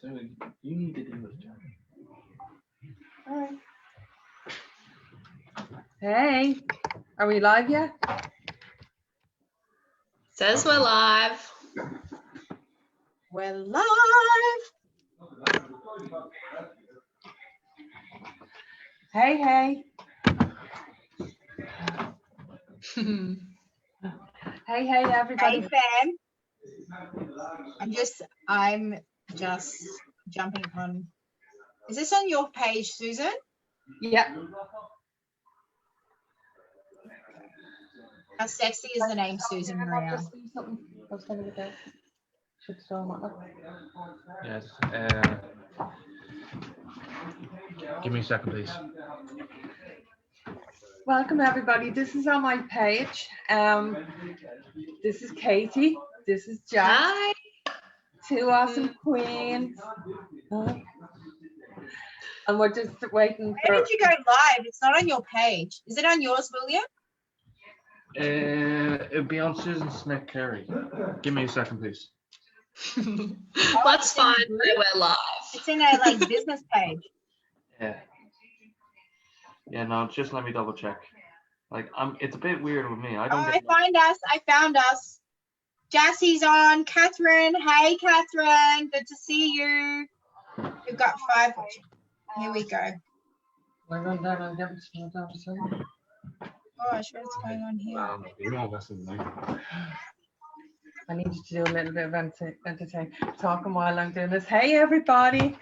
So you need to do this, Jack. All right. Hey, are we live yet? Says we're live. We're live. Hey, hey. Hey, hey, everybody. Hey, fam. I'm just jumping on. Is this on your page, Susan? Yeah. How sexy is the name Susan Maria? Yes. Give me a second, please. Welcome, everybody. This is on my page. This is Katey. This is Jack. Hi. Two awesome queens. And we're just waiting for. Where did you go live? It's not on your page. Is it on yours, William? It'd be on Susan Smith Carey. Give me a second, please. Let's find where we're live. It's in a like business page. Yeah. Yeah, no, just let me double check. Like, it's a bit weird with me. I found us. Jassie's on. Catherine. Hey, Catherine. Good to see you. We've got 5. Here we go. We're going down on them. Gosh, what's going on here? I need you to do a little bit of entertain talking while I'm doing this. Hey, everybody.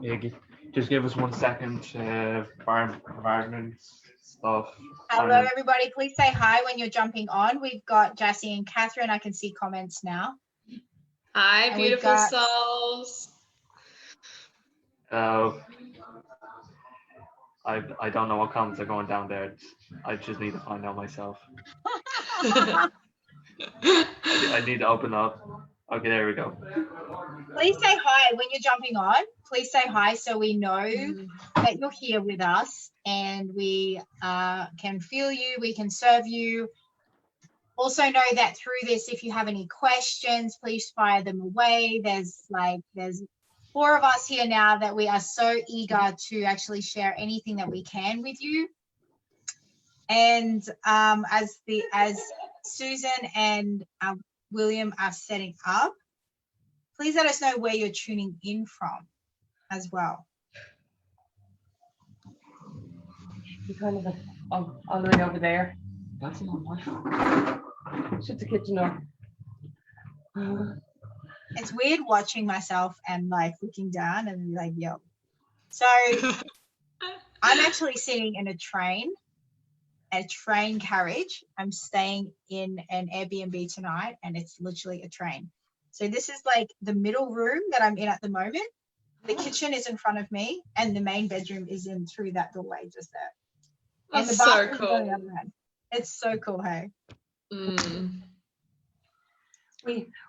Yeah, just give us 1 second. Environment stuff. Hello, everybody. Please say hi when you're jumping on. We've got Jassie and Catherine. I can see comments now. Hi, And beautiful souls. I don't know what comments are going down there. I just need to find out myself. I need to open up. Okay, there we go. Please say hi when you're jumping on. Please say hi so we know that you're here with us and we can feel you, we can serve you. Also know that through this, if you have any questions, please fire them away. There's 4 of us here now that we are so eager to actually share anything that we can with you. And as Susan and William are setting up, please let us know where you're tuning in from as well. You kind of all the way over there. That's not my fault. Shut the kitchen door. It's weird watching myself and like looking down and like, yo. So I'm actually sitting in a train carriage. I'm staying in an Airbnb tonight and it's literally a train. So this is like the middle room that I'm in at the moment. The kitchen is in front of me and the main bedroom is in through that doorway just there. That's and the so bathroom's cool. on the other end. It's so cool, hey?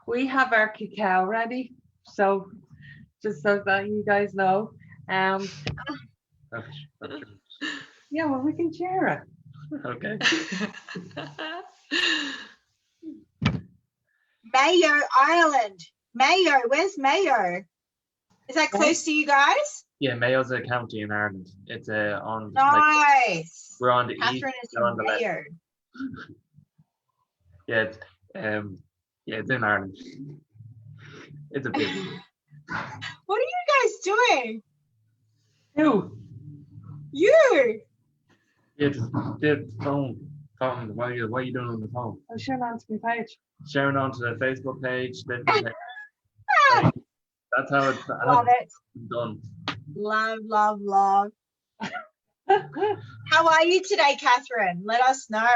We have our cacao ready, so just so that you guys know. Yeah, well, we can share it. Okay. Mayo, Ireland. Mayo, where's Mayo? Is that close to you guys? Yeah, Mayo's a county in Ireland. It's on. Nice. We're on the Catherine east. is in Mayo. Yeah, it's in Ireland. It's a big. What are you guys doing? Who? You. Yeah, the phone. What are you doing on the phone? I'm sharing onto my page. Sharing onto the Facebook page. That's how it's Love it. done. Love, love, love. How are you today, Catherine? Let us know.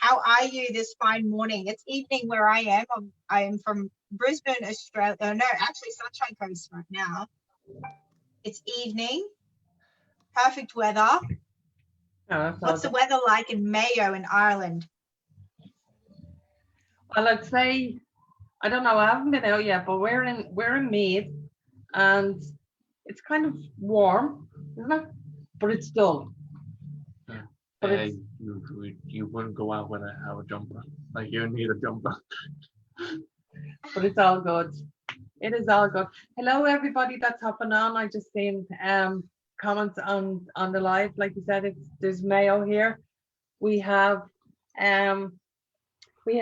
How are you this fine morning? It's evening where I am. I am from Brisbane, Australia. Oh, no, actually Sunshine Coast right now. It's evening. Perfect weather. What's the weather like in Mayo in Ireland? Well, I'd say, I don't know, I haven't been out yet, but we're in Meath and it's kind of warm, isn't it? But it's dull. But it's, you wouldn't go out without a jumper. Like you need a jumper. but it's all good. It is all good. Hello, everybody that's hopping on. I just seen comments on the live. Like you said, there's Mayo here. We have Catherine, we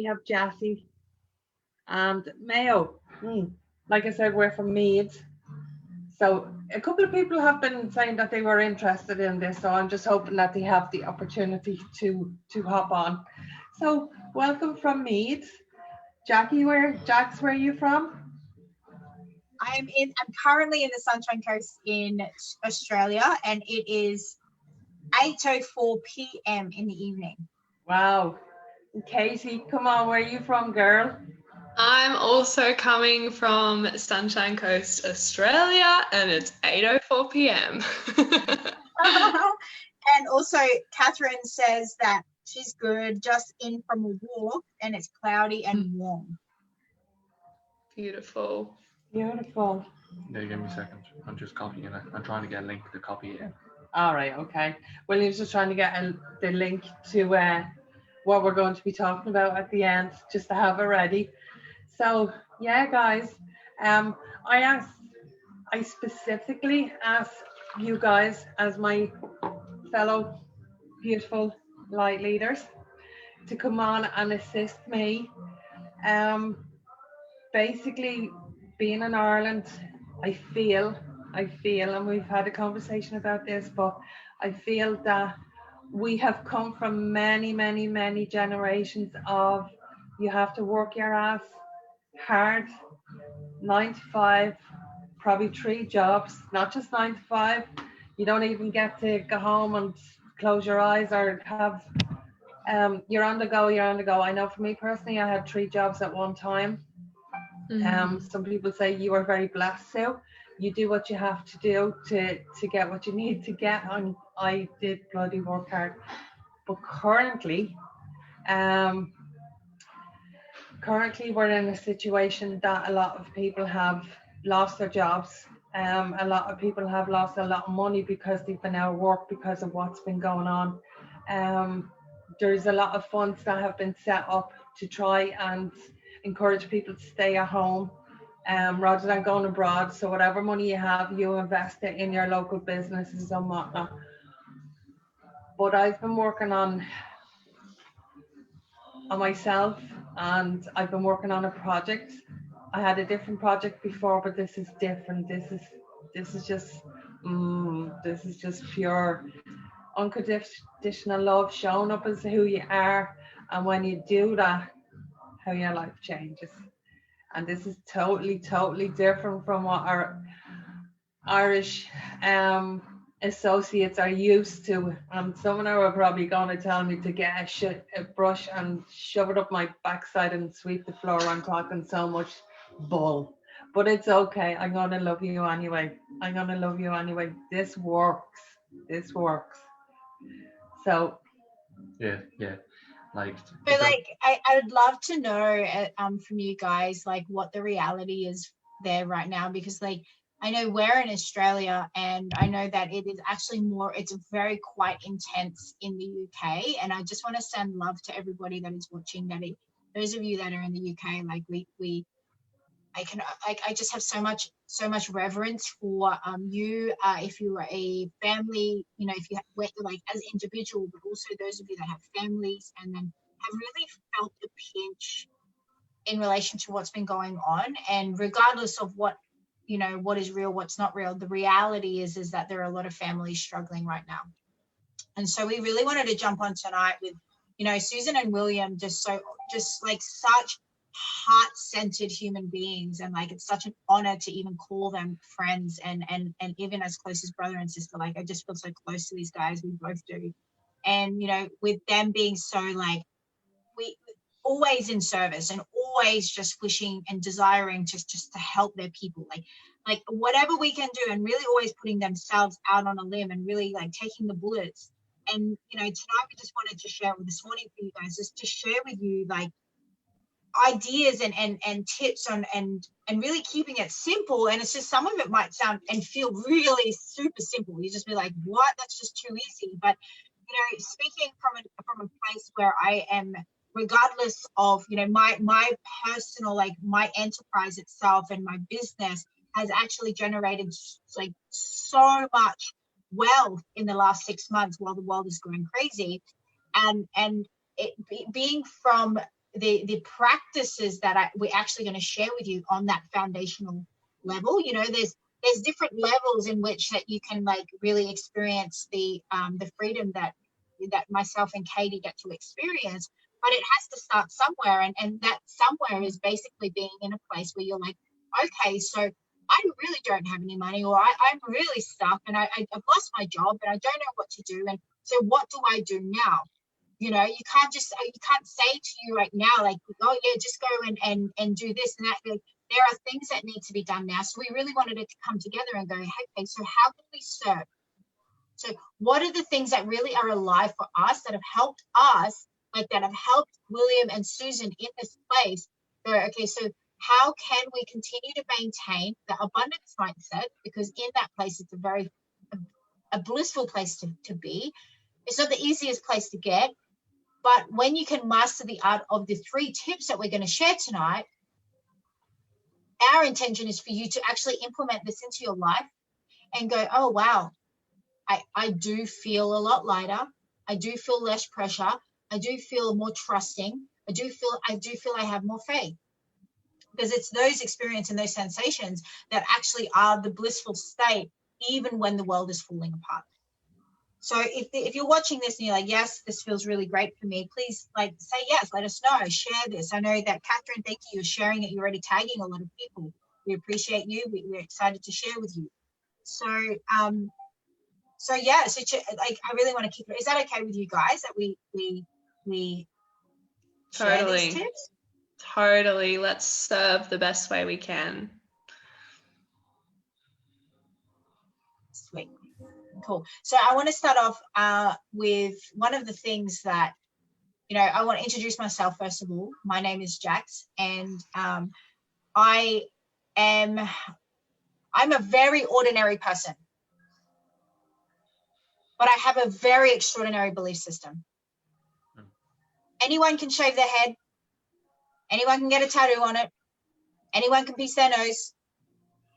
have Jessie, and Mayo. Like I said, we're from Meath. So a couple of people have been saying that they were interested in this. So I'm just hoping that they have the opportunity to hop on. So welcome from Meath. Jax, where are you from? I'm currently in the Sunshine Coast in Australia, and it is 8:04 p.m. in the evening. Wow. Katey, come on, where are you from, girl? I'm also coming from Sunshine Coast, Australia, and it's 8:04 p.m. And also, Catherine says that she's good, just in from a walk, and it's cloudy and warm. Beautiful. Beautiful. Yeah, give me a second. I'm just copying it. I'm trying to get a link to copy it. All right, okay. William's just trying to get the link to what we're going to be talking about at the end, just to have it ready. So yeah, guys, I specifically asked you guys as my fellow beautiful light leaders to come on and assist me. Basically, being in Ireland, I feel, and we've had a conversation about this, but I feel that we have come from many, many, many generations of you have to work your ass hard, 9 to 5, probably 3 jobs, not just 9 to 5. You don't even get to go home and close your eyes or have, you're on the go. I know for me personally, I had 3 jobs at one time. Some people say you are very blessed, so you do what you have to do to get what you need to get, and I did bloody work hard. But currently we're in a situation that a lot of people have lost their jobs. A lot of people have lost a lot of money because they've been out of work because of what's been going on. There's a lot of funds that have been set up to try and encourage people to stay at home rather than going abroad. So whatever money you have, you invest it in your local businesses and whatnot. But I've been working on myself, and I've been working on a project. I had a different project before, but this is different. This is just pure unconditional love, showing up as who you are, and when you do that, how your life changes. And this is totally different from what our Irish associates are used to. And someone are probably going to tell me to get a brush and shove it up my backside and sweep the floor. I'm talking so much bull, but it's okay. I'm going to love you anyway. This works. So Yeah. Like, So, like, I would love to know from you guys, like, what the reality is there right now, because, like, I know we're in Australia, and I know that it is actually it's very quite intense in the UK, and I just want to send love to everybody that is watching, those of you that are in the UK, like, I just have so much reverence for you, if you are a family, you know, if you have, like, as individual, but also those of you that have families and then have really felt the pinch in relation to what's been going on. And regardless of what is real, what's not real, the reality is that there are a lot of families struggling right now. And so we really wanted to jump on tonight with, Susan and William, just like such heart-centered human beings, and like it's such an honor to even call them friends and even as close as brother and sister. Like, I just feel so close to these guys. We both do. And with them being so, like, we always in service and always just wishing and desiring just to help their people, like whatever we can do, and really always putting themselves out on a limb and really, like, taking the bullets. And tonight we just wanted to share, this morning for you guys, just to share with you, like, ideas and tips on and really keeping it simple. And it's just, some of it might sound and feel really super simple. You just be like, what? That's just too easy. But speaking from a place where I am, regardless of, my personal, like my enterprise itself and my business has actually generated like so much wealth in the last 6 months while the world is going crazy. And being from the practices that we're actually going to share with you on that foundational level, there's different levels in which that you can like really experience the freedom that myself and Katey get to experience. But it has to start somewhere, and that somewhere is basically being in a place where you're like, okay, so I really don't have any money, or I'm really stuck, and I've lost my job, and I don't know what to do, and so what do I do now? You can't say to you right now, like, oh yeah, just go and do this and that. Like, there are things that need to be done now. So we really wanted it to come together and go, hey, so how can we serve? So what are the things that really are alive for us, that have helped us, like that have helped William and Susan in this place? So, okay, so how can we continue to maintain the abundance mindset? Because in that place, it's a blissful place to be. It's not the easiest place to get, but when you can master the art of the 3 tips that we're going to share tonight, our intention is for you to actually implement this into your life and go, oh, wow, I do feel a lot lighter. I do feel less pressure. I do feel more trusting. I do feel I have more faith. Because it's those experiences and those sensations that actually are the blissful state, even when the world is falling apart. So if you're watching this and you're like, yes, this feels really great for me, please like say yes, let us know, share this. I know that Catherine, thank you, you're sharing it. You're already tagging a lot of people. We appreciate you. We're excited to share with you. So, yeah, like I really want to keep it. Is that okay with you guys that we share these tips? Totally. Let's serve the best way we can. Sweet. Cool. So I want to start off with one of the things that, I want to introduce myself first of all. My name is Jax, and I'm a very ordinary person, but I have a very extraordinary belief system. Anyone can shave their head. Anyone can get a tattoo on it. Anyone can piece their nose.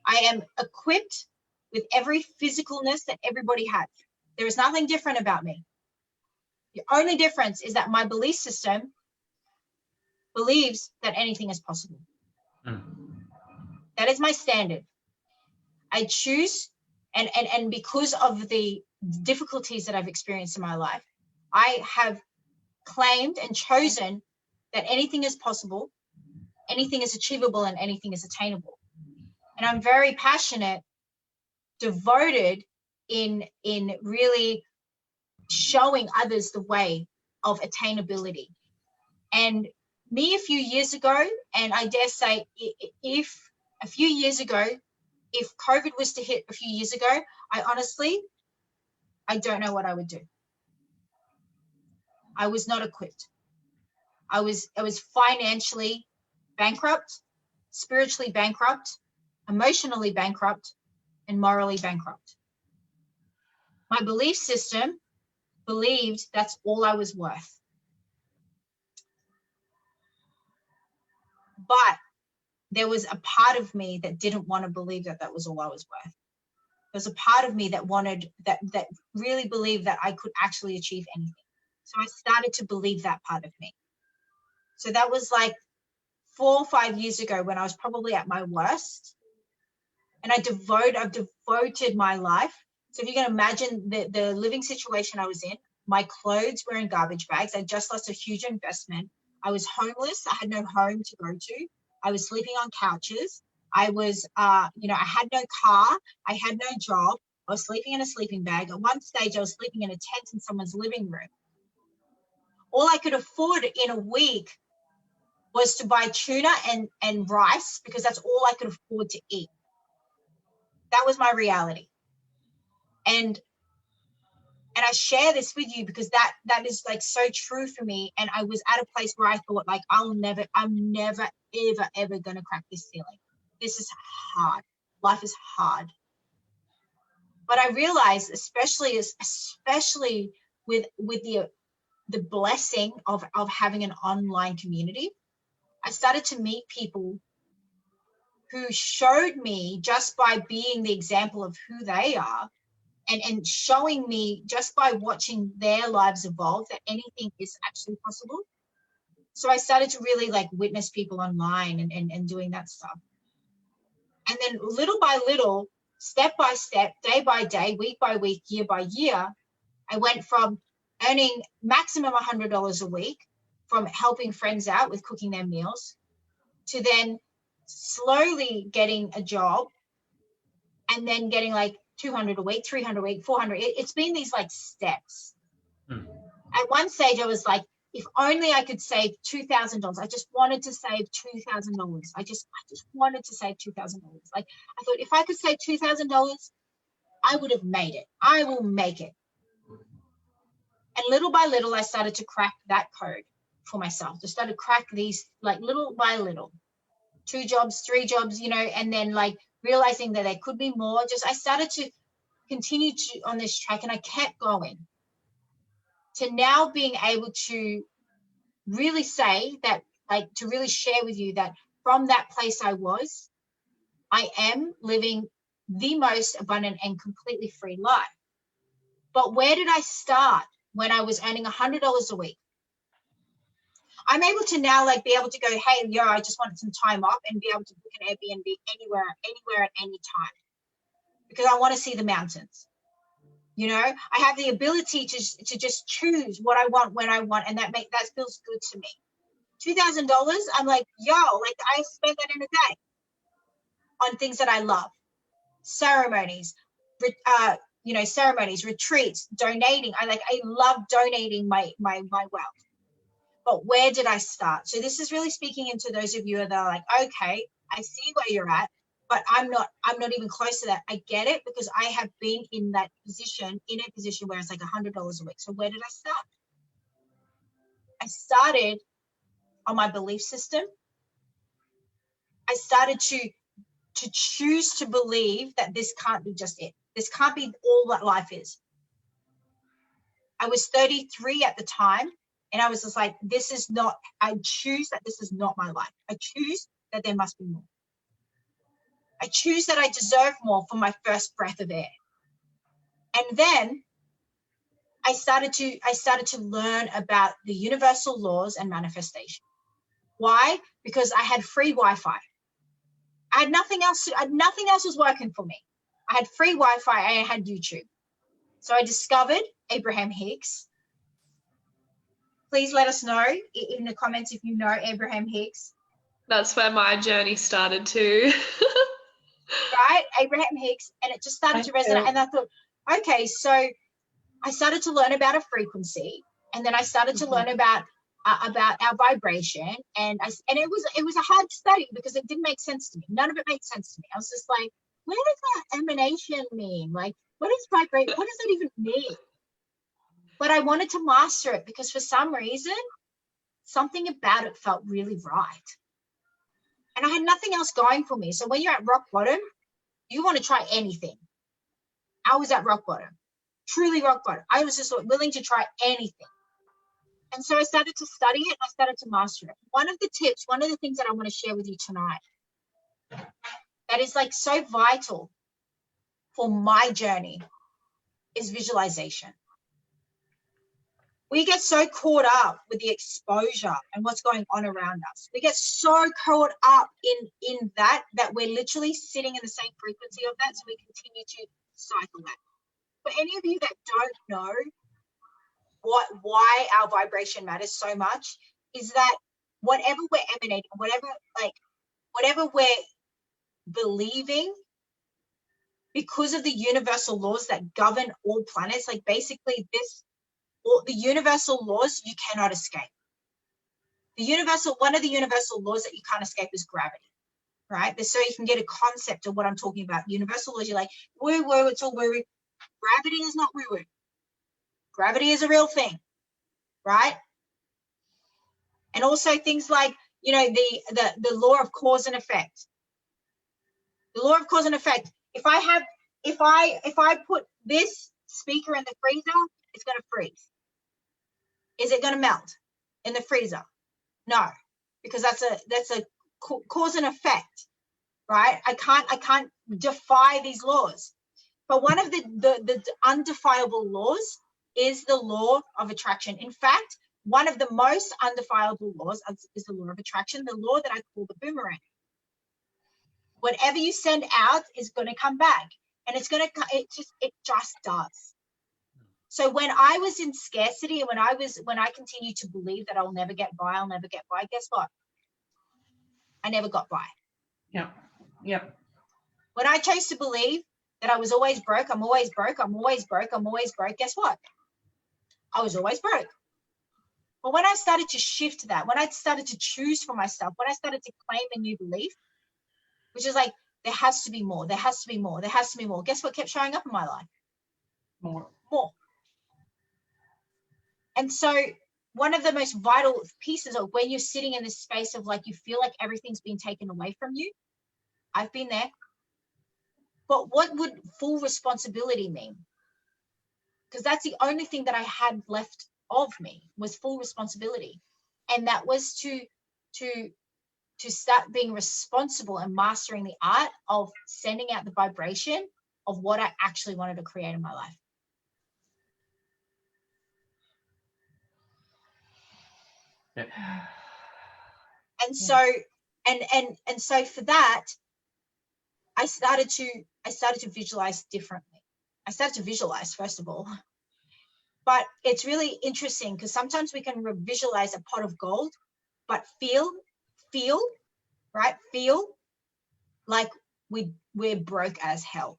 I am equipped with every physicalness that everybody has. There is nothing different about me. The only difference is that my belief system believes that anything is possible. That is my standard. I choose, and because of the difficulties that I've experienced in my life, I have claimed and chosen that anything is possible, anything is achievable, and anything is attainable. And I'm very passionate, devoted in really showing others the way of attainability. And me a few years ago, and I dare say if a few years ago, if COVID was to hit a few years ago, I don't know what I would do. I was not equipped. I was financially bankrupt, spiritually bankrupt, emotionally bankrupt, and morally bankrupt. My belief system believed that's all I was worth. But there was a part of me that didn't want to believe that that was all I was worth. There was a part of me that wanted, that really believed that I could actually achieve anything. So I started to believe that part of me. So that was like 4 or 5 years ago when I was probably at my worst. And I've devoted my life. So if you can imagine the living situation I was in, my clothes were in garbage bags. I just lost a huge investment. I was homeless. I had no home to go to. I was sleeping on couches. I was, I had no car. I had no job. I was sleeping in a sleeping bag. At one stage, I was sleeping in a tent in someone's living room. All I could afford in a week was to buy tuna and rice, because that's all I could afford to eat. That was my reality. And I share this with you because that is like so true for me. And I was at a place where I thought, like, I'm never, ever going to crack this ceiling. This is hard. Life is hard. But I realized, especially with the blessing of having an online community, I started to meet people who showed me, just by being the example of who they are, and showing me just by watching their lives evolve, that anything is actually possible. So I started to really like witness people online and doing that stuff. And then little by little, step by step, day by day, week by week, year by year, I went from earning maximum $100 a week from helping friends out with cooking their meals, to then slowly getting a job, and then getting like 200 a week, 300 a week, 400. It's been these like steps. At one stage I was like, if only I could save $2,000. I just wanted to save $2,000. I just wanted to save $2,000. Like, I thought, if I could save $2,000, I would have made it. I will make it. And little by little, I started to crack that code for myself. I started to crack these, like, little by little, 2 jobs, 3 jobs, you know, and then like realizing that there could be more. Just, I started to continue on this track, and I kept going, to now being able to really say that, like, to really share with you that from that place I am living the most abundant and completely free life. But where did I start when I was earning $100 a week? I'm able to now, like, be able to go, hey, yo, I just wanted some time off, and be able to book an Airbnb anywhere at any time, because I want to see the mountains. You know, I have the ability to just choose what I want when I want, and that feels good to me. $2,000, I'm like, yo, like, I spent that in a day on things that I love. Ceremonies, retreats, donating. I love donating my wealth. But where did I start? So this is really speaking into those of you that are like, okay, I see where you're at, but I'm not even close to that. I get it, because I have been in a position where it's like $100 a week. So where did I start? I started on my belief system. I started to choose to believe that this can't be just it. This can't be all that life is. I was 33 at the time, and I was just like, I choose that this is not my life. I choose that there must be more. I choose that I deserve more for my first breath of air. And then I started to learn about the universal laws and manifestation. Why? Because I had free Wi-Fi. I had nothing else. Nothing else was working for me. I had free Wi-Fi. I had YouTube. So I discovered Abraham Hicks. Please let us know in the comments if you know Abraham Hicks. That's where my journey started too. Right? Abraham Hicks. And it just started to resonate. And I thought, okay, so I started to learn about a frequency. And then I started to learn about our vibration, and it was a hard study, because it didn't make sense to me. None of it made sense to me. I was just like, where does that emanation mean? Like, what is vibration? What does that even mean? But I wanted to master it, because for some reason, something about it felt really right. And I had nothing else going for me. So when you're at rock bottom, you want to try anything. I was at rock bottom, truly rock bottom. I was just willing to try anything. And so I started to study it, and I started to master it. One of the things that I want to share with you tonight that is like so vital for my journey is visualization. We get so caught up with the exposure and what's going on around us. We get so caught up in that we're literally sitting in the same frequency of that, so we continue to cycle that. For any of you that don't know why our vibration matters so much, is that whatever we're emanating, whatever we're believing, because of the universal laws that govern all planets, like basically the universal laws you cannot escape. One of the universal laws that you can't escape is gravity, right? So you can get a concept of what I'm talking about. Universal laws, you're like, woo woo, it's all woo woo. Gravity is not woo woo. Gravity is a real thing, right? And also things like, you know, the law of cause and effect. The law of cause and effect. If I put this speaker in the freezer, it's going to freeze. Is it going to melt in the freezer? No, because that's a cause and effect, right? I can't defy these laws. But one of the undefiable laws is the law of attraction. In fact, one of the most undefiable laws is the law of attraction, the law that I call the boomerang. Whatever you send out is going to come back, and it just does. So when I was in scarcity, and when I continued to believe that I'll never get by, guess what? I never got by. Yeah. Yep. When I chose to believe that I was always broke, I'm always broke, guess what? I was always broke. But when I started to shift that, when I started to choose for myself, when I started to claim a new belief, which is like, there has to be more, there has to be more, there has to be more. Guess what kept showing up in my life? More. And so one of the most vital pieces of when you're sitting in this space of like, you feel like everything's been taken away from you. I've been there. But what would full responsibility mean? Because that's the only thing that I had left of me was full responsibility. And that was to start being responsible and mastering the art of sending out the vibration of what I actually wanted to create in my life. Yeah. And so, and so for that, I started to visualize differently. I started to visualize, first of all. But it's really interesting because sometimes we can visualize a pot of gold, but feel like we're broke as hell.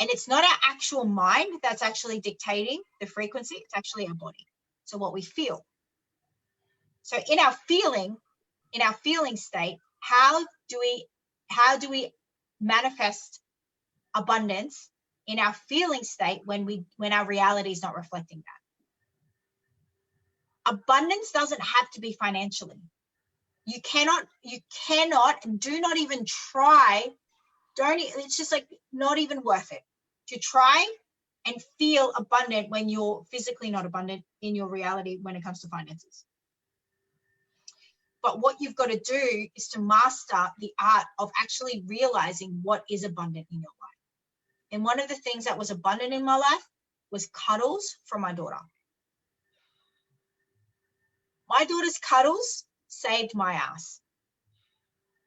And it's not our actual mind that's actually dictating the frequency, it's actually our body. So what we feel. So in our feeling state, how do we manifest abundance in our feeling state when our reality is not reflecting that? Abundance doesn't have to be financially. You cannot, and do not even try. It's just like not even worth it to try and feel abundant when you're physically not abundant in your reality when it comes to finances. But what you've got to do is to master the art of actually realizing what is abundant in your life. And one of the things that was abundant in my life was cuddles from my daughter. My daughter's cuddles saved my ass.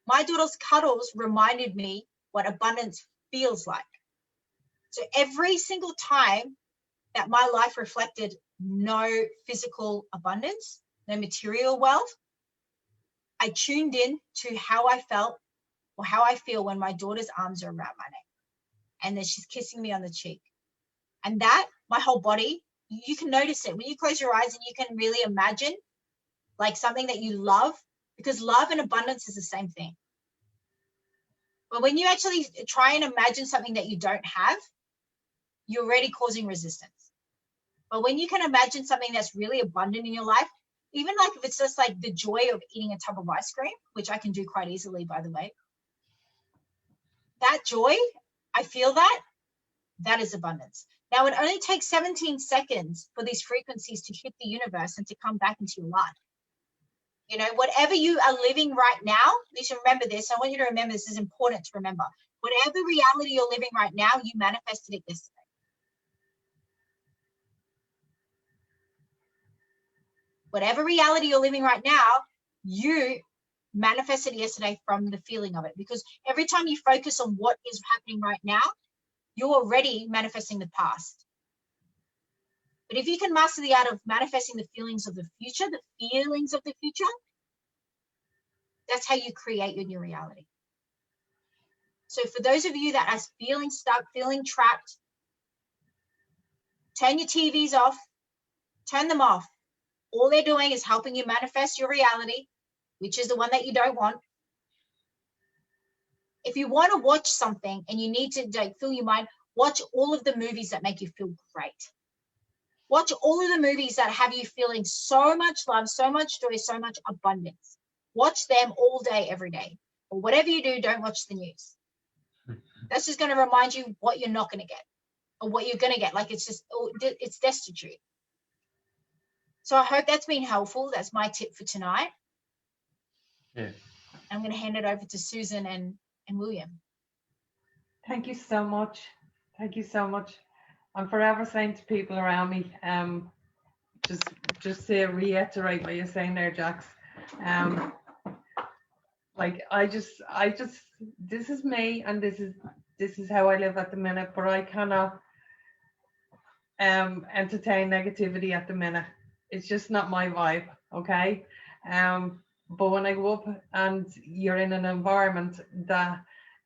My daughter's cuddles reminded me what abundance feels like. So every single time that my life reflected no physical abundance, no material wealth, I tuned in to how I felt or how I feel when my daughter's arms are around my neck and then she's kissing me on the cheek. And that, my whole body, you can notice it. When you close your eyes and you can really imagine like something that you love, because love and abundance is the same thing. But when you actually try and imagine something that you don't have, you're already causing resistance. But when you can imagine something that's really abundant in your life, even like if it's just like the joy of eating a tub of ice cream, which I can do quite easily, by the way, that joy, I feel that is abundance. Now, it only takes 17 seconds for these frequencies to hit the universe and to come back into your life. You know, whatever you are living right now, you should remember this. I want you to remember this is important to remember. Whatever reality you're living right now, you manifested it yesterday. Whatever reality you're living right now, you manifested yesterday from the feeling of it. Because every time you focus on what is happening right now, you're already manifesting the past. But if you can master the art of manifesting the feelings of the future, that's how you create your new reality. So for those of you that are feeling stuck, feeling trapped, turn your TVs off, turn them off. All they're doing is helping you manifest your reality, which is the one that you don't want. If you want to watch something and you need to fill your mind, watch all of the movies that make you feel great. Watch all of the movies that have you feeling so much love, so much joy, so much abundance. Watch them all day, every day. Or whatever you do, don't watch the news. That's just going to remind you what you're not going to get or what you're going to get. Like it's destitute. So I hope that's been helpful. That's my tip for tonight. Yeah. I'm going to hand it over to Susan and William. Thank you so much. Thank you so much. I'm forever saying to people around me, just to reiterate what you're saying there, Jax. Like I just this is me, and this is how I live at the minute, but I cannot entertain negativity at the minute. It's just not my vibe, okay? But when I go up and you're in an environment that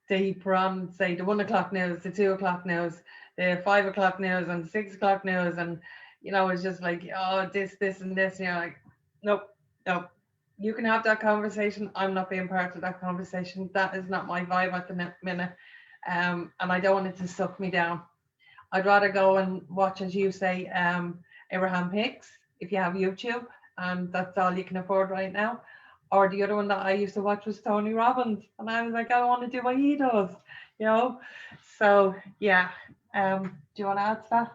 they put on, say, the 1 o'clock news, the 2 o'clock news, the 5 o'clock news, and the 6 o'clock news, and it's just like, oh, this, and this, and you're like, nope. You can have that conversation. I'm not being part of that conversation. That is not my vibe at the minute. And I don't want it to suck me down. I'd rather go and watch, as you say, Abraham Hicks, if you have YouTube, and that's all you can afford right now. Or the other one that I used to watch was Tony Robbins, and I was like, I want to do what he does, So yeah, do you want to add to that?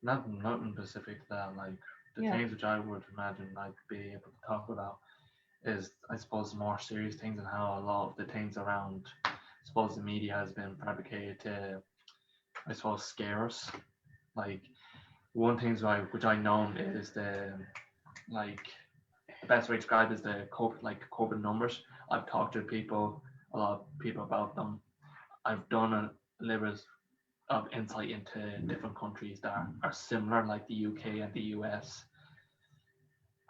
Nothing specific to that. Like the things which I would imagine I'd be able to talk about is, I suppose, more serious things, and how a lot of the things around, I suppose, the media has been fabricated to, I suppose, scare us. Like one thing which I know is the best way to describe is the COVID numbers. I've talked to a lot of people about them. I've done a little bit of insight into different countries that are similar, like the UK and the US.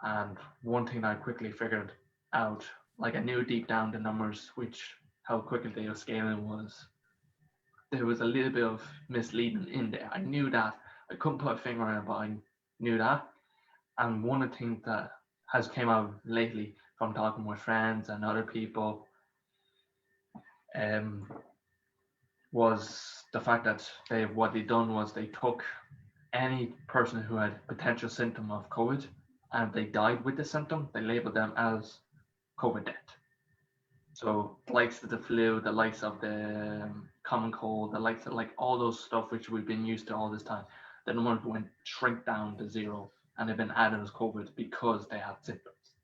And one thing I quickly figured out, like I knew deep down the numbers, how quickly they were scaling, was there was a little bit of misleading in there. I knew that. I couldn't put a finger on it, but I knew that. And one of the things that has came out lately from talking with friends and other people was the fact that what they done was they took any person who had potential symptom of COVID and they died with the symptom, they labeled them as COVID death. So the likes of the flu, the likes of the common cold, the likes of all those stuff which we've been used to all this time, the numbers went shrink down to zero, and they've been added as COVID because they had symptoms.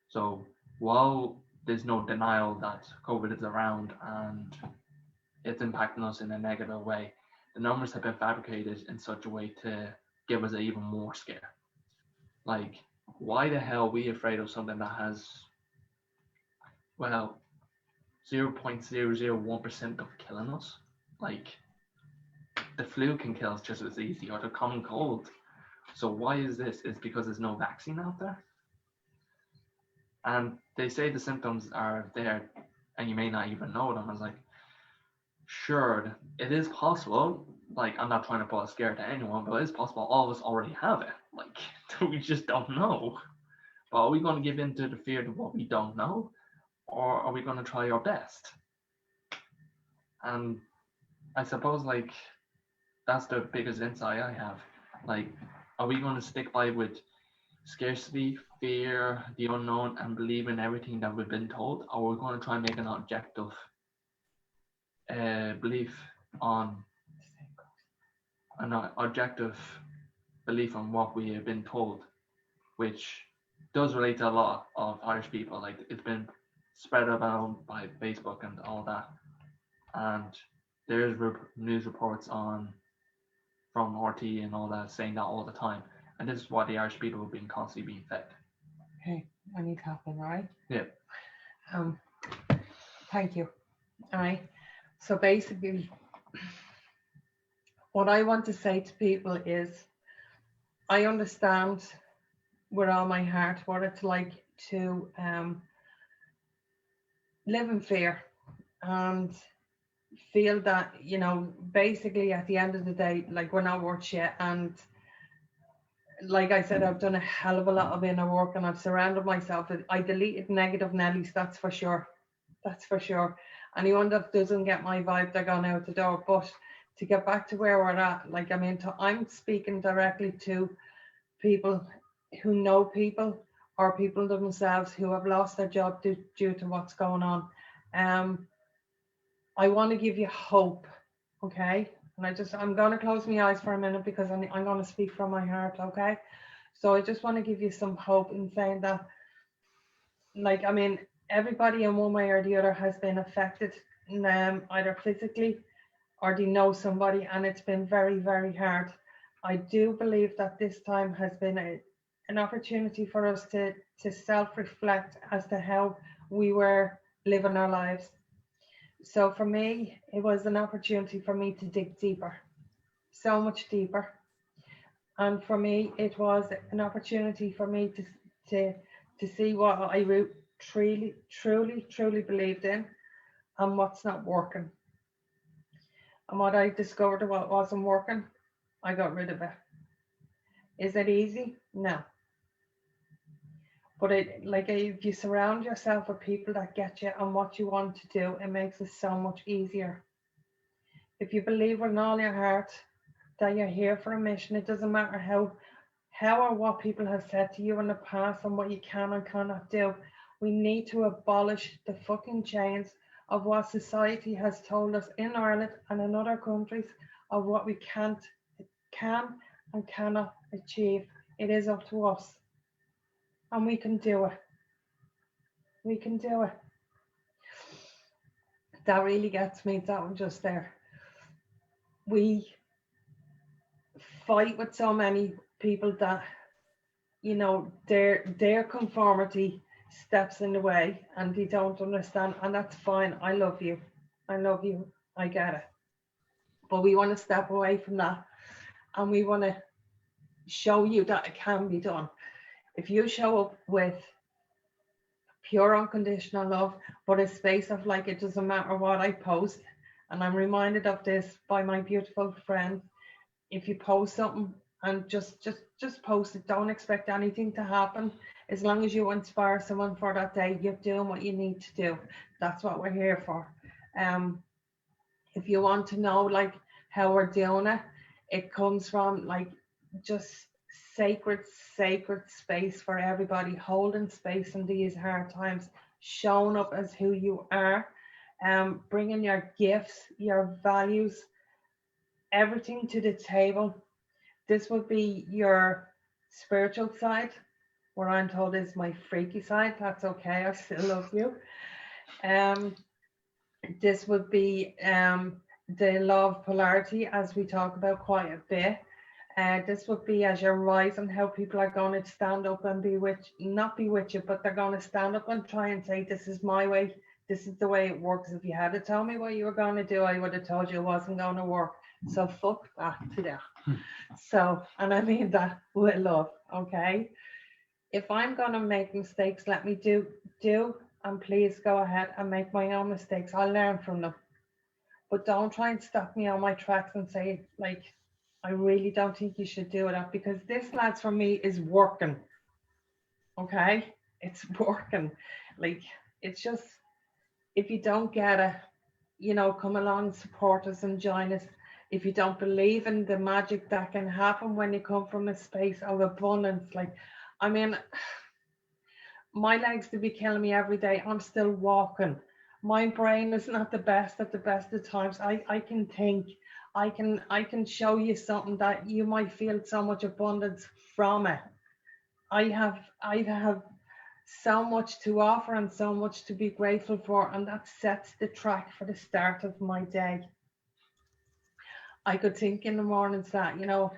So while there's no denial that COVID is around and it's impacting us in a negative way, the numbers have been fabricated in such a way to give us an even more scare. Like, why the hell are we afraid of something that has, 0.001% of killing us? Like, the flu can kill us just as easy, or the common cold. So why is this? It's because there's no vaccine out there. And they say the symptoms are there and you may not even know them. I was like, sure, it is possible. Like, I'm not trying to put a scare to anyone, but it is possible all of us already have it. Like, we just don't know. But are we going to give in to the fear of what we don't know? Or are we going to try our best? And I suppose, that's the biggest insight I have. Like, are we going to stick by with scarcity, fear, the unknown, and believe in everything that we've been told? Or are we going to try and make an objective belief on what we have been told, which does relate to a lot of Irish people. Like, it's been spread around by Facebook and all that, and there's news reports from RT and all that saying that all the time, and this is what the Irish people have been constantly being fed. Okay, I need helping, right? Yeah. Thank you. All right. So basically, what I want to say to people is, I understand with all my heart what it's like to live in fear and feel that, basically at the end of the day, like, we're not worth shit. And like I said, I've done a hell of a lot of inner work, and I've surrounded myself. I deleted negative Nellies, that's for sure. That's for sure. Anyone that doesn't get my vibe, they're gone out the door. But to get back to where we're at, I'm speaking directly to people who know people, or people themselves who have lost their job due to what's going on. I want to give you hope, okay? And I'm going to close my eyes for a minute because I'm going to speak from my heart, okay? So I just want to give you some hope in saying that, like, I mean, everybody in one way or the other has been affected, either physically or they know somebody, and it's been very, very hard. I do believe that this time has been an opportunity for us to self-reflect as to how we were living our lives. So for me, it was an opportunity for me to dig deeper, so much deeper. And for me, it was an opportunity for me to to see what truly believed in and what's not working. And what I discovered what wasn't working, I got rid of it. Is it easy? No. But if you surround yourself with people that get you and what you want to do, it makes it so much easier. If you believe with all your heart that you're here for a mission, it doesn't matter how or what people have said to you in the past and what you can and cannot do. We need to abolish the fucking chains of what society has told us in Ireland and in other countries of what we can and cannot achieve. It is up to us. And we can do it. We can do it. That really gets me, that one just there. We fight with so many people that, you know, their conformity steps in the way and they don't understand, and that's fine. I love you. I love you. I get it. But we want to step away from that and we want to show you that it can be done. If you show up with pure unconditional love, but a space of like, it doesn't matter what I post. And I'm reminded of this by my beautiful friend. If you post something and just post it, don't expect anything to happen. As long as you inspire someone for that day, you're doing what you need to do. That's what we're here for. If you want to know like how we're doing it, it comes from like just sacred space for everybody, holding space in these hard times, showing up as who you are, bringing your gifts, your values, everything to the table. This would be your spiritual side, where I'm told is my freaky side. That's okay, I still love you. This would be the law of polarity, as we talk about quite a bit. This would be as you rise and how people are going to stand up and not be with you, but they're going to stand up and try and say, this is my way, this is the way it works. If you had to tell me what you were going to do, I would have told you it wasn't going to work. So fuck that to that. So, and I mean that with love, okay? If I'm going to make mistakes, let me do, and please go ahead and make my own mistakes. I'll learn from them. But don't try and stop me on my tracks and say, like, I really don't think you should do that, because this, lads, for me is working. Okay? It's working. Like, it's just, if you don't get it, you know, come along, support us and join us. If you don't believe in the magic that can happen when you come from a space of abundance, like, I mean, my legs to be killing me every day. I'm still walking. My brain is not the best at the best of times. I can think. I can show you something that you might feel so much abundance from it. I have so much to offer and so much to be grateful for, and that sets the track for the start of my day. I could think in the mornings that, you know,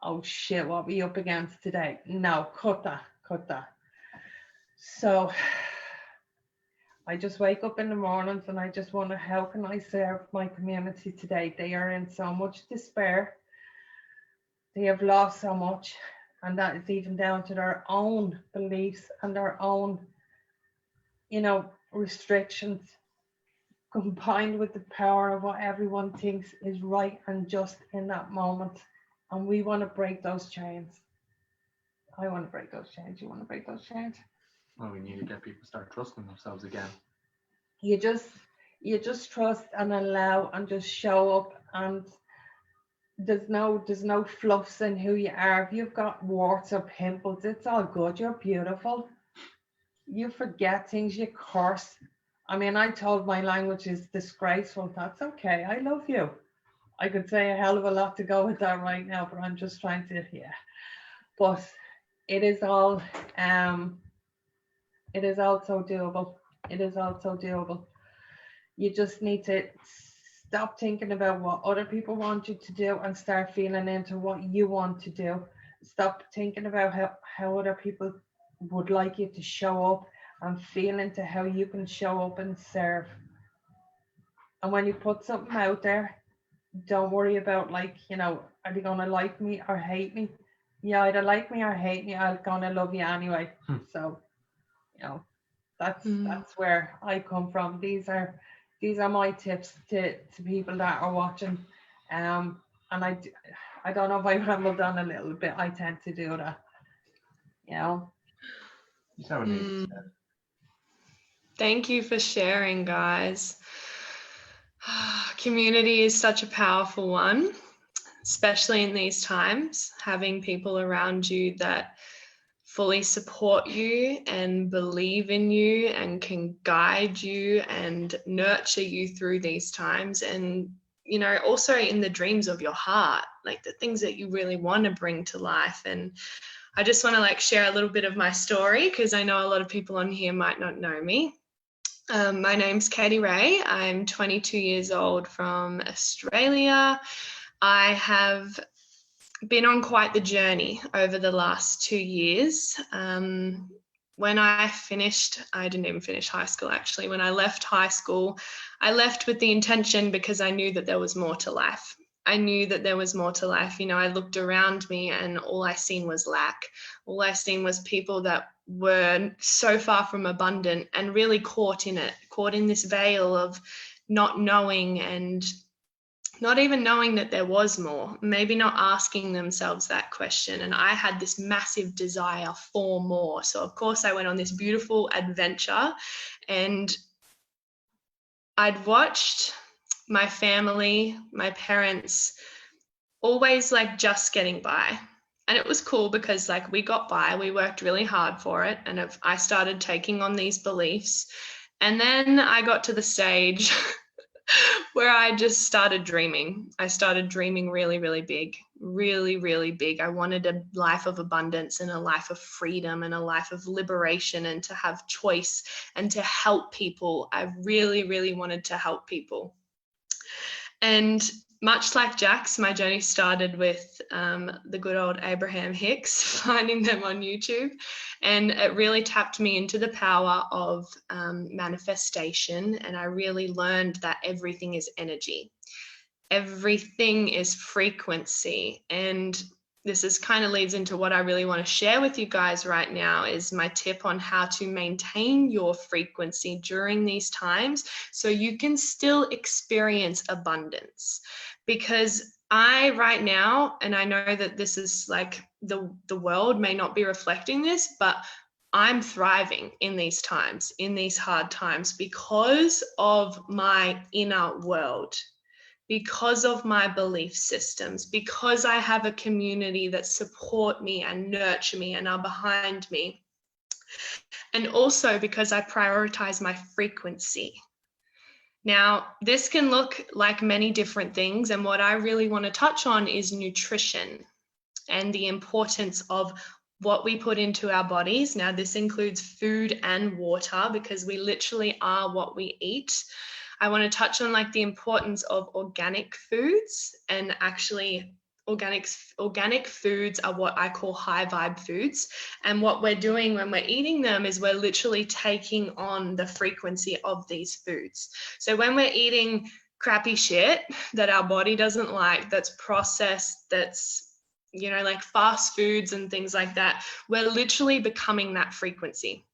oh shit, what are we up against today? No, cut that. So I just wake up in the mornings and I just wonder, how can I serve my community today? They are in so much despair. They have lost so much, and that is even down to their own beliefs and their own, you know, restrictions, combined with the power of what everyone thinks is right and just in that moment. And we want to break those chains. I want to break those chains. You want to break those chains? Well, we need to get people to start trusting themselves again. You just trust and allow and just show up, and there's no fluffs in who you are. If you've got warts or pimples, it's all good. You're beautiful. You forget things, you curse. I mean, I told my language is disgraceful. That's okay. I love you. I could say a hell of a lot to go with that right now, but I'm just trying to, yeah. But it is all so doable. It is all so doable. You just need to stop thinking about what other people want you to do and start feeling into what you want to do. Stop thinking about how other people would like you to show up, and feel into how you can show up and serve. And when you put something out there, don't worry about, like, are they gonna like me or hate me? Yeah, either like me or hate me, I'm gonna love you anyway. So, that's where I come from. These are my tips to people that are watching. And I don't know if I rambled on a little bit. I tend to do that. You sound really Thank you for sharing, guys. Community is such a powerful one, especially in these times. Having people around you that fully support you and believe in you and can guide you and nurture you through these times. And, also in the dreams of your heart, like the things that you really want to bring to life. And I just want to share a little bit of my story, because I know a lot of people on here might not know me. My name's Katey Ray. I'm 22 years old from Australia. I have been on quite the journey over the last 2 years. When I didn't even finish high school, actually. When I left high school, I left with the intention, because I knew that there was more to life. I knew that there was more to life. I looked around me and all I seen was lack. All I seen was people that were so far from abundant and really caught in this veil of not knowing, and not even knowing that there was more, maybe not asking themselves that question. And I had this massive desire for more. So of course I went on this beautiful adventure, and I'd watched my family, my parents, always just getting by. And it was cool because we got by, we worked really hard for it. And I started taking on these beliefs. And then I got to the stage where I just started dreaming. I started dreaming really, really big, really, really big. I wanted a life of abundance and a life of freedom and a life of liberation, and to have choice and to help people. I really, really wanted to help people. And much like Jack's, my journey started with the good old Abraham Hicks, finding them on YouTube. And it really tapped me into the power of manifestation. And I really learned that everything is energy. Everything is frequency. And this kind of leads into what I really want to share with you guys right now, is my tip on how to maintain your frequency during these times so you can still experience abundance. Because right now, and I know that this is the world may not be reflecting this, but I'm thriving in these times, in these hard times, because of my inner world, because of my belief systems, because I have a community that support me and nurture me and are behind me. And also because I prioritize my frequency. Now, this can look like many different things, and what I really want to touch on is nutrition and the importance of what we put into our bodies. Now, this includes food and water, because we literally are what we eat. I want to touch on the importance of organic foods, and actually organic foods are what I call high vibe foods. And what we're doing when we're eating them is we're literally taking on the frequency of these foods. So when we're eating crappy shit that our body doesn't like, that's processed, that's, fast foods and things like that, we're literally becoming that frequency.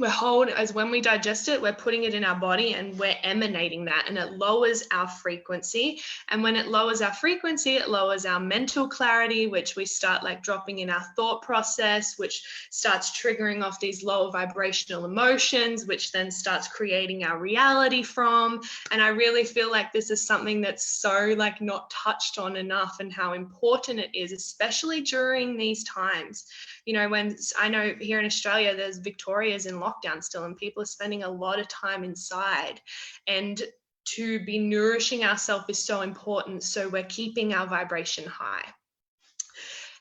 As when we digest it, we're putting it in our body and we're emanating that, and it lowers our frequency. And when it lowers our frequency, it lowers our mental clarity, which we start dropping in our thought process, which starts triggering off these lower vibrational emotions, which then starts creating our reality from. And I really feel like this is something that's so not touched on enough, and how important it is, especially during these times. When I know here in Australia, there's Victoria's in lockdown still, and people are spending a lot of time inside. And to be nourishing ourselves is so important. So we're keeping our vibration high.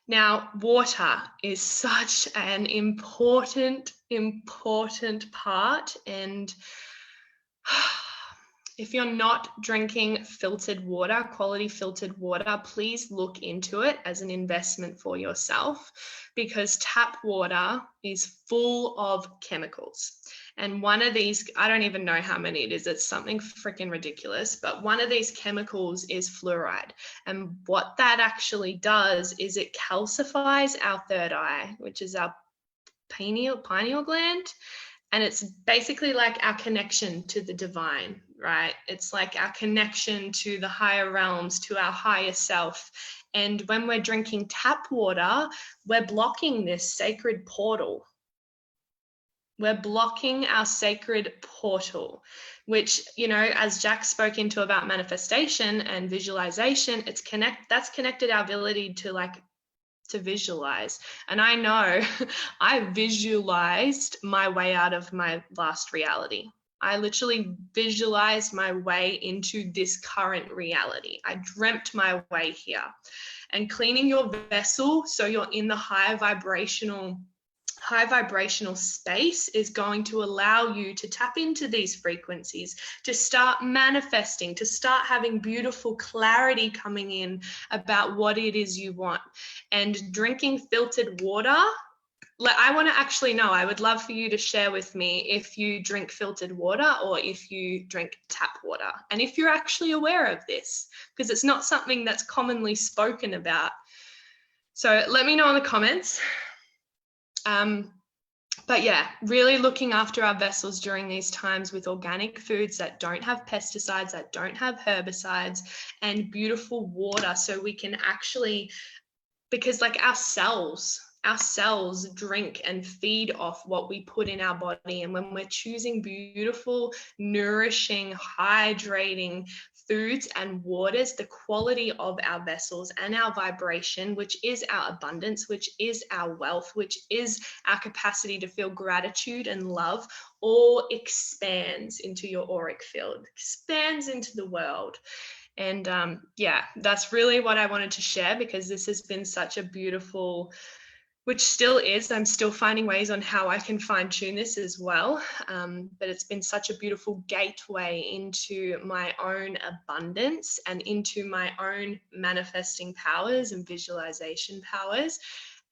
Now, water is such an important part. And if you're not drinking filtered water, quality filtered water, please look into it as an investment for yourself, because tap water is full of chemicals. And one of these, I don't even know how many it is. It's something freaking ridiculous. But one of these chemicals is fluoride. And what that actually does is it calcifies our third eye, which is our pineal gland. And it's basically like our connection to the divine, right? It's like our connection to the higher realms, to our higher self. And when we're drinking tap water, we're blocking this sacred portal. We're blocking our sacred portal, which, you know, as Jack spoke into about manifestation and visualization, that's connected our ability to visualize. And I know I visualized my way out of my last reality. I literally visualized my way into this current reality. I dreamt my way here. And cleaning your vessel so you're in the high vibrational space is going to allow you to tap into these frequencies, to start manifesting, to start having beautiful clarity coming in about what it is you want. And drinking filtered water, I want to actually know, I would love for you to share with me if you drink filtered water or if you drink tap water, and if you're actually aware of this, because it's not something that's commonly spoken about. So let me know in the comments. But yeah, really looking after our vessels during these times with organic foods that don't have pesticides, that don't have herbicides, and beautiful water, so we can actually, because like our cells drink and feed off what we put in our body. And when we're choosing beautiful, nourishing, hydrating foods and waters, the quality of our vessels and our vibration, which is our abundance, which is our wealth, which is our capacity to feel gratitude and love, all expands into your auric field, expands into the world. And yeah, that's really what I wanted to share, because this has been such a beautiful, which still is, I'm still finding ways on how I can fine tune this as well. But it's been such a beautiful gateway into my own abundance and into my own manifesting powers and visualization powers.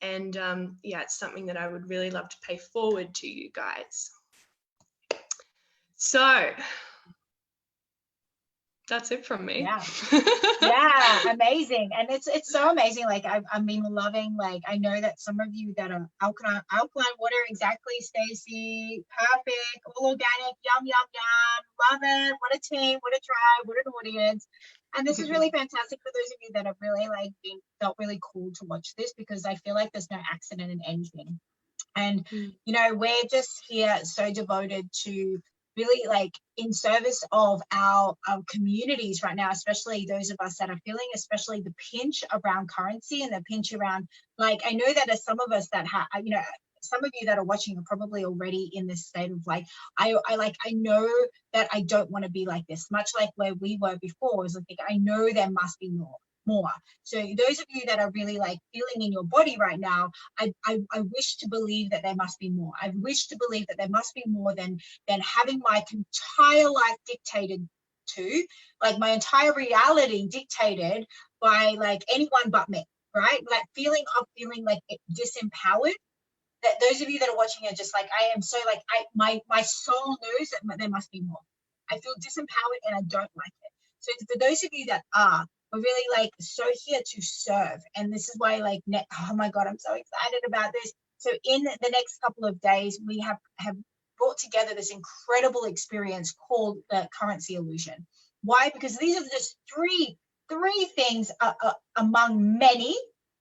And yeah, it's something that I would really love to pay forward to you guys. So that's it from me. Yeah, amazing. And it's so amazing. Like I've been loving, like I know that some of you that are alkaline water, exactly, Stacey, perfect, all organic, yum, yum, yum, love it. What a team, what a tribe, what an audience. And this is really fantastic for those of you that have really felt really cool to watch this, because I feel like there's no accident in anything. And you know, we're just here so devoted to really like in service of our communities right now, especially those of us that are feeling, especially the pinch around currency and the pinch around, like, I know that as some of us that have, you know, some of you that are watching are probably already in this state of like, I know that I don't want to be like this, much like where we were before. Is like, I know there must be more. So those of you that are really like feeling in your body right now, I wish to believe that there must be more. I wish to believe that there must be more than having my entire life dictated to, like my entire reality dictated by like anyone but me, right? Like feeling like disempowered. That those of you that are watching are just like, I am so like, my soul knows that there must be more. I feel disempowered and I don't like it. So for those of you that are, we're really like so here to serve. And this is why like, oh my God, I'm so excited about this. So in the next couple of days, we have brought together this incredible experience called the currency illusion. Why? Because these are just three things among many,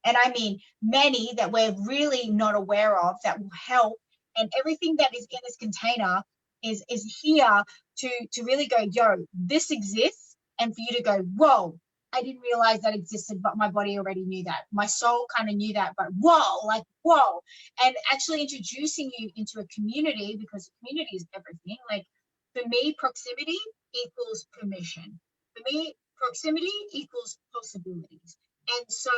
and I mean many, that we're really not aware of that will help. And everything that is in this container is here to really go, yo, this exists. And for you to go, whoa, I didn't realize that existed, but my body already knew that. My soul kind of knew that, but whoa, like, whoa. And actually introducing you into a community, because community is everything. Like for me, proximity equals permission. For me, proximity equals possibilities. And so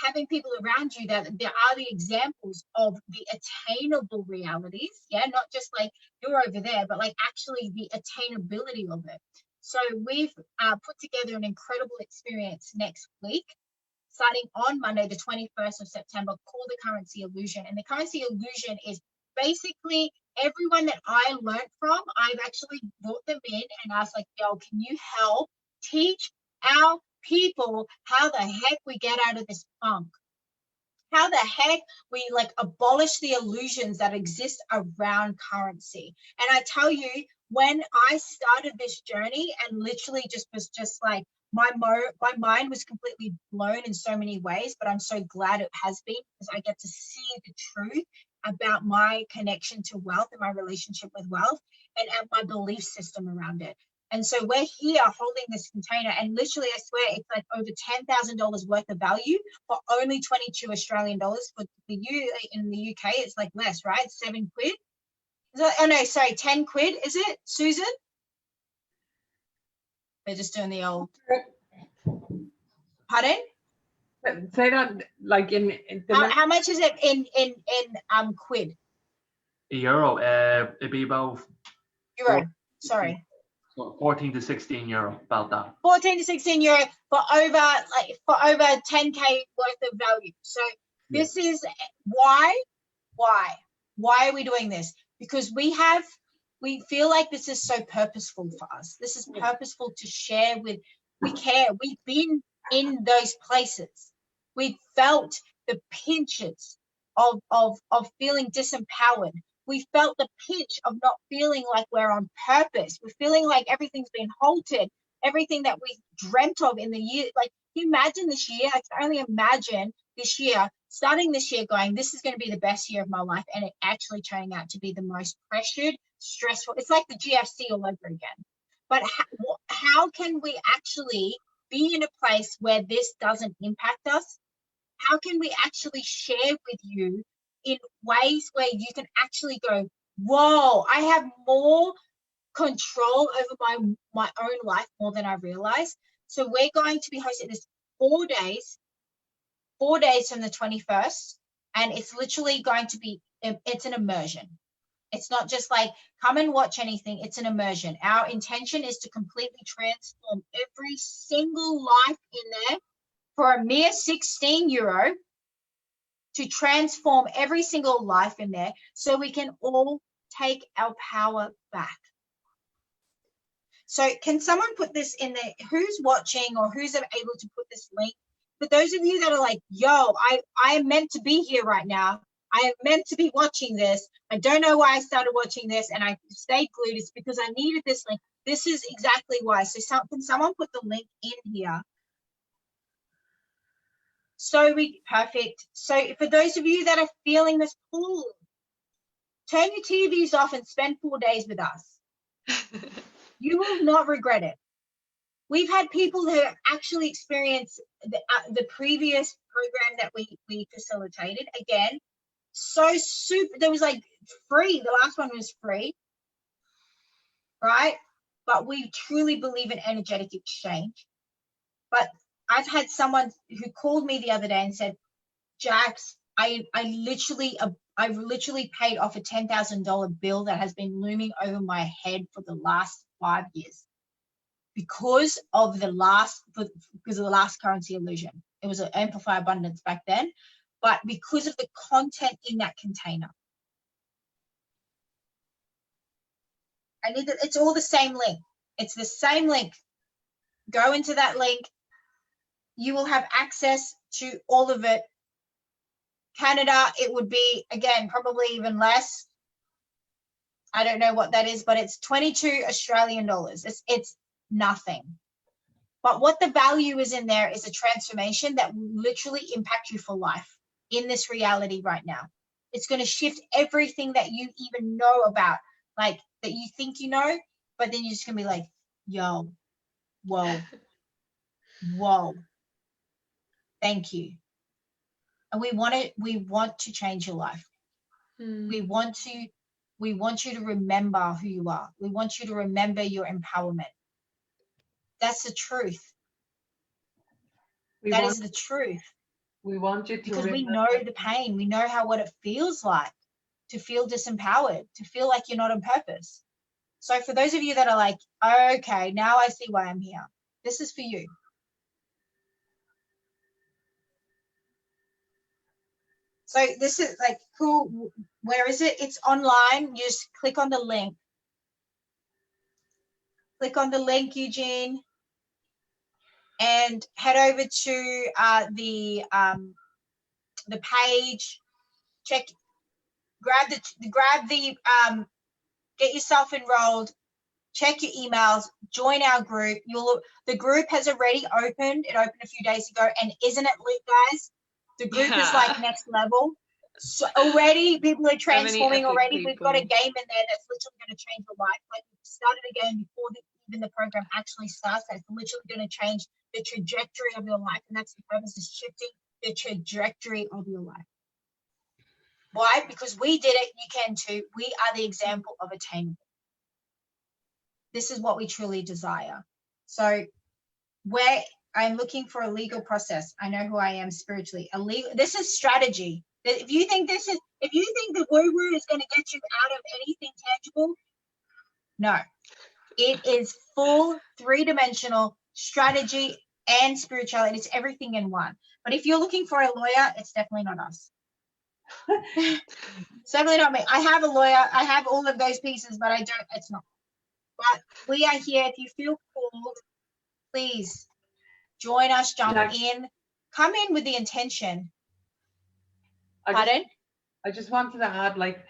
having people around you that there are the examples of the attainable realities, yeah, not just like you're over there, but like actually the attainability of it. So we've put together an incredible experience next week, starting on Monday, the 21st of September, called the Currency Illusion. And the Currency Illusion is basically everyone that I learned from, I've actually brought them in and asked like, yo, can you help teach our people how the heck we get out of this funk? How the heck we like abolish the illusions that exist around currency? And I tell you, when I started this journey and literally was like, my mind was completely blown in so many ways, but I'm so glad it has been, because I get to see the truth about my connection to wealth and my relationship with wealth and my belief system around it. And so we're here holding this container, and literally, I swear, it's like over $10,000 worth of value for only 22 Australian dollars. For you in the UK, it's like less, right? 7 quid. Oh no, sorry, 10 quid, is it, Susan? They're just doing the old. Pardon? Say that like in how much is it in quid? Euro, it'd be about Euro. Sorry. 14 to 16 euro, about that. 14 to 16 euro for over 10k worth of value. So this is why are we doing this? Because we feel like this is so purposeful for us. This is purposeful to share with. We care. We've been in those places. We've felt the pinches of feeling disempowered. We felt the pinch of not feeling like we're on purpose. We're feeling like everything's been halted. Everything that we dreamt of in the year, like, can you imagine this year? I can only imagine this year, starting this year going, this is going to be the best year of my life, and it actually turning out to be the most pressured, stressful. It's like the GFC all over again. But how can we actually be in a place where this doesn't impact us? How can we actually share with you in ways where you can actually go, whoa, I have more control over my own life more than I realize? So we're going to be hosting this 4 days from the 21st, and it's literally going to be, it's an immersion. It's not just like come and watch anything, it's an immersion. Our intention is to completely transform every single life in there for a mere 16 euro, to transform every single life in there so we can all take our power back. So can someone put this in there? Who's watching or who's able to put this link? For those of you that are like, yo, I am meant to be here right now. I am meant to be watching this. I don't know why I started watching this and I stayed glued. It's because I needed this link. This is exactly why. So can someone put the link in here? So perfect. So for those of you that are feeling this pull, turn your TVs off and spend 4 days with us. You will not regret it. We've had people who have actually experienced the previous program that we facilitated. Again, so super. There was like free. The last one was free, right? But we truly believe in energetic exchange. But I've had someone who called me the other day and said, Jax, I literally paid off a $10,000 bill that has been looming over my head for the last 5 years because of the last currency illusion. It was an Amplify Abundance back then, but because of the content in that container. It's all the same link. It's the same link. Go into that link. You will have access to all of it. Canada, it would be, again, probably even less. I don't know what that is, but it's 22 Australian dollars. It's nothing. But what the value is in there is a transformation that will literally impact you for life in this reality right now. It's going to shift everything that you even know about, like that you think you know, but then you're just going to be like, yo, whoa, whoa. Thank you. And we want to change your life. We want you to remember who you are. We want you to remember your empowerment. That's the truth. We That want, is the truth. we want you to Because we remember. know the pain. We know what it feels like to feel disempowered, to feel like you're not on purpose. So for those of you that are like, okay, now I see why I'm here, this is for you. So this is like cool. Where is it? It's online. You just click on the link. Click on the link, Eugene, and head over to the page. Check, grab the get yourself enrolled. Check your emails. Join our group. The group has already opened. It opened a few days ago, and isn't it lit, guys? The group is like next level. So already people are transforming. Already we've got a game in there that's literally going to change your life. Like we started a game before even the program actually starts. That's literally going to change the trajectory of your life, and that's the purpose, is shifting the trajectory of your life. Why? Because we did it. You can too. We are the example of attainable. This is what we truly desire. So where I'm looking for a legal process, I know who I am spiritually. This is strategy. If you think the woo-woo is going to get you out of anything tangible, no. It is full 3-dimensional strategy and spirituality. It's everything in one. But if you're looking for a lawyer, it's definitely not us. It's definitely not me. I have a lawyer. I have all of those pieces, but it's not. But we are here. If you feel called, please join us, jump in, come in with the intention. Pardon? I just wanted to add, like,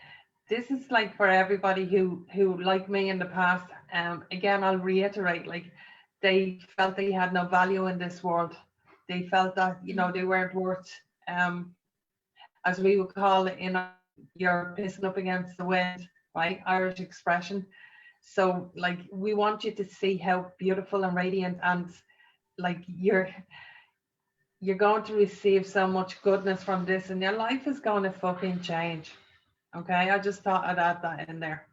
this is like for everybody who like me in the past. Again, I'll reiterate, like, they felt they had no value in this world. They felt that, you know, they weren't worth, as we would call it, you're pissing up against the wind, right? Irish expression. So, like, we want you to see how beautiful and radiant, and like you're going to receive so much goodness from this, and your life is going to fucking change. Okay, I just thought I'd add that in there.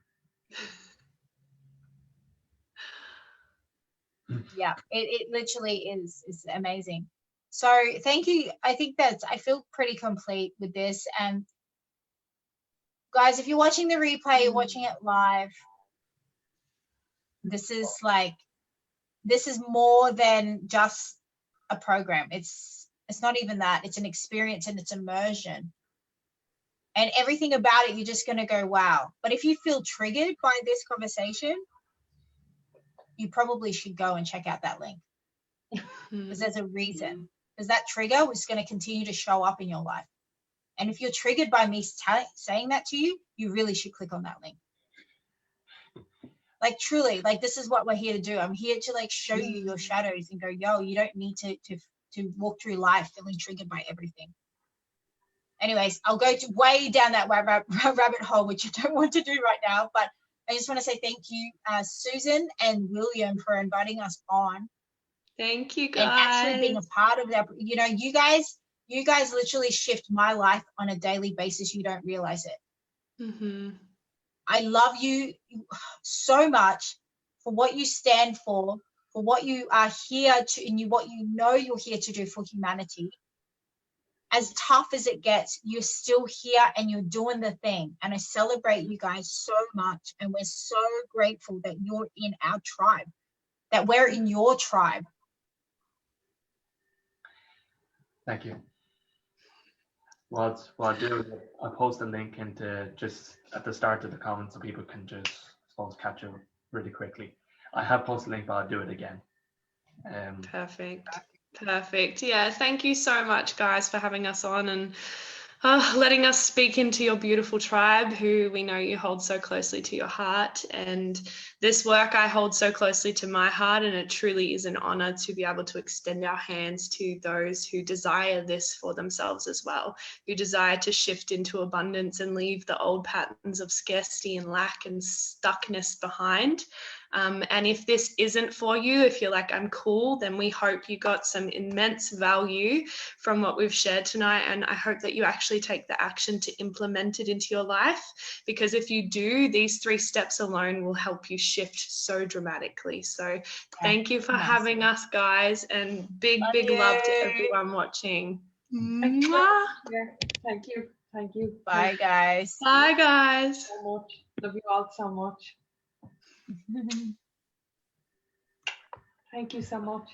Yeah, it literally is amazing. So thank you. I feel pretty complete with this. And guys, if you're watching the replay, you're watching it live, this is more than just a program. It's not even that. It's an experience, and it's immersion. And everything about it, you're just going to go, wow. But if you feel triggered by this conversation, you probably should go and check out that link. Because there's a reason. Because that trigger was going to continue to show up in your life. And if you're triggered by me saying that to you, you really should click on that link. Like, truly, like, this is what we're here to do. I'm here to, like, show you your shadows and go, yo, you don't need to walk through life feeling triggered by everything. Anyways, I'll go way down that rabbit hole, which I don't want to do right now. But I just want to say thank you, Susan and William, for inviting us on. Thank you, guys. And actually being a part of that. You know, you guys literally shift my life on a daily basis. You don't realize it. Mm-hmm. I love you so much for what you stand for what you are here to, and what you know you're here to do for humanity. As tough as it gets, you're still here and you're doing the thing. And I celebrate you guys so much. And we're so grateful that you're in our tribe, that we're in your tribe. Thank you. What I'll do is I'll post a link into just at the start of the comments so people can just, I suppose, catch it really quickly. I have posted a link, but I'll do it again. Perfect. Yeah, thank you so much, guys, for having us on and letting us speak into your beautiful tribe, who we know you hold so closely to your heart. And this work I hold so closely to my heart, and it truly is an honor to be able to extend our hands to those who desire this for themselves as well, who desire to shift into abundance and leave the old patterns of scarcity and lack and stuckness behind. And if this isn't for you, if you're like, I'm cool, then we hope you got some immense value from what we've shared tonight. And I hope that you actually take the action to implement it into your life, because if you do, these 3 steps alone will help you shift so dramatically. So thank you for having us, guys, and big love to everyone watching. Mwah. Thank you. Thank you. Bye, guys. Bye, guys. So much. Love you all so much. Thank you so much.